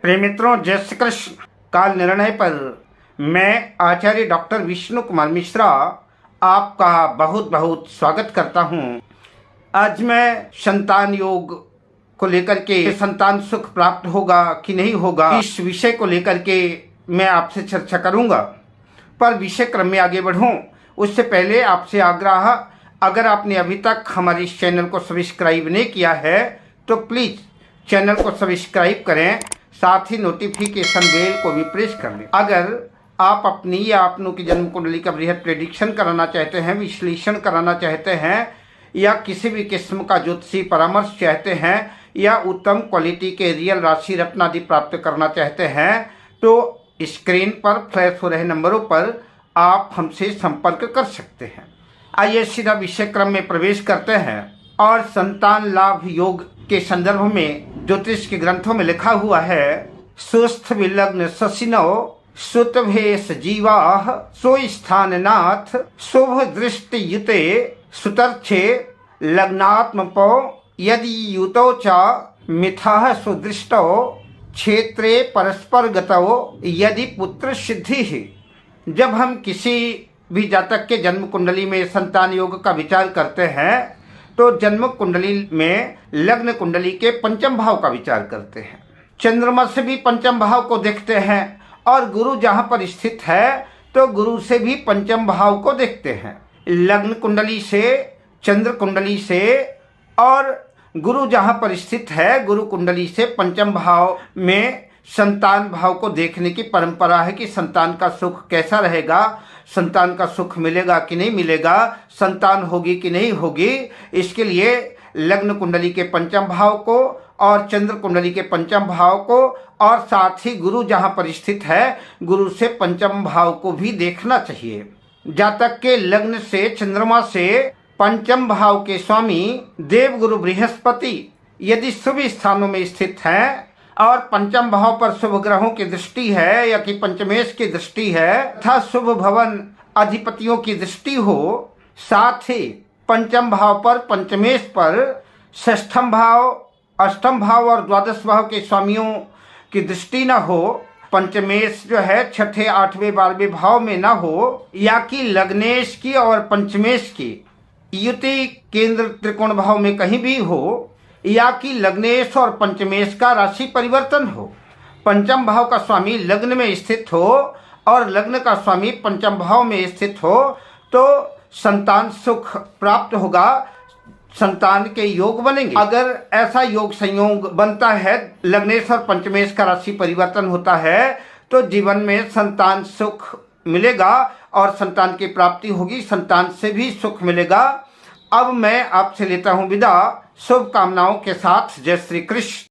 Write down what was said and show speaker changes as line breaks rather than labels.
प्रिय मित्रों, जय श्री कृष्ण। काल निर्णय पर मैं आचार्य डॉक्टर विष्णु कुमार मिश्रा आपका बहुत बहुत स्वागत करता हूं। आज मैं संतान योग को लेकर के, संतान सुख प्राप्त होगा कि नहीं होगा, इस विषय को लेकर के मैं आपसे चर्चा करूंगा। पर विषय क्रम में आगे बढ़ूं उससे पहले आपसे आग्रह, अगर आपने अभी तक हमारे इस चैनल को सब्सक्राइब नहीं किया है तो प्लीज़ चैनल को सब्सक्राइब करें, साथ ही नोटिफिकेशन बेल को भी प्रेस कर लें। अगर आप अपनी या अपनों की जन्म कुंडली का बृहद प्रेडिक्शन कराना चाहते हैं, विश्लेषण कराना चाहते हैं, या किसी भी किस्म का ज्योतिषी परामर्श चाहते हैं, या उत्तम क्वालिटी के रियल राशि रत्न आदि प्राप्त करना चाहते हैं, तो स्क्रीन पर फ्लैश हो रहे नंबरों पर आप हमसे संपर्क कर सकते हैं। आइए सीधा विषय क्रम में प्रवेश करते हैं। और संतान लाभ योग के संदर्भ में ज्योतिष के ग्रंथों में लिखा हुआ है, सुस्थ विलग्न शशिनो सुतभेश जीवाह सो स्थाननाथ शुभ दृष्टि युते सुतर्थे लग्नात्मपो यदि युतो च मिथः सुदृष्टो क्षेत्रे परस्पर गतो यदि पुत्र सिद्धि है। जब हम किसी भी जातक के जन्म कुंडली में संतान योग का विचार करते हैं तो जन्म कुंडली में लग्न कुंडली के पंचम भाव का विचार करते हैं। चंद्रमा से भी पंचम भाव को देखते हैं, और गुरु जहां पर स्थित है तो गुरु से भी पंचम भाव को देखते हैं। लग्न कुंडली से, चंद्र कुंडली से, और गुरु जहां पर स्थित है गुरु कुंडली से पंचम भाव में संतान भाव को देखने की परंपरा है कि संतान का सुख कैसा रहेगा, संतान का सुख मिलेगा कि नहीं मिलेगा, संतान होगी कि नहीं होगी। इसके लिए लग्न कुंडली के पंचम भाव को और चंद्र कुंडली के पंचम भाव को, और साथ ही गुरु जहां पर स्थित है गुरु से पंचम भाव को भी देखना चाहिए। जातक के लग्न से, चंद्रमा से पंचम भाव के स्वामी देवगुरु बृहस्पति यदि शुभ स्थानों में स्थित हैं और पंचम भाव पर शुभ ग्रहों की दृष्टि है या कि पंचमेश की दृष्टि है तथा शुभ भवन अधिपतियों की दृष्टि हो, साथ ही पंचम भाव पर, पंचमेश पर षष्ठम भाव, अष्टम भाव और द्वादश भाव के स्वामियों की दृष्टि न हो, पंचमेश जो है छठे, आठवें, 12वें भाव में न हो, या कि लग्नेश की और पंचमेश की युति केंद्र त्रिकोण भाव में कहीं भी हो, या कि लग्नेश और पंचमेश का राशि परिवर्तन हो, पंचम भाव का स्वामी लग्न में स्थित हो और लग्न का स्वामी पंचम भाव में स्थित हो, तो संतान सुख प्राप्त होगा, संतान के योग बनेंगे। अगर ऐसा योग संयोग बनता है, लग्नेश और पंचमेश का राशि परिवर्तन होता है, तो जीवन में संतान सुख मिलेगा और संतान की प्राप्ति होगी, संतान से भी सुख मिलेगा। अब मैं आपसे लेता हूं विदा, शुभकामनाओं के साथ। जय श्री कृष्ण।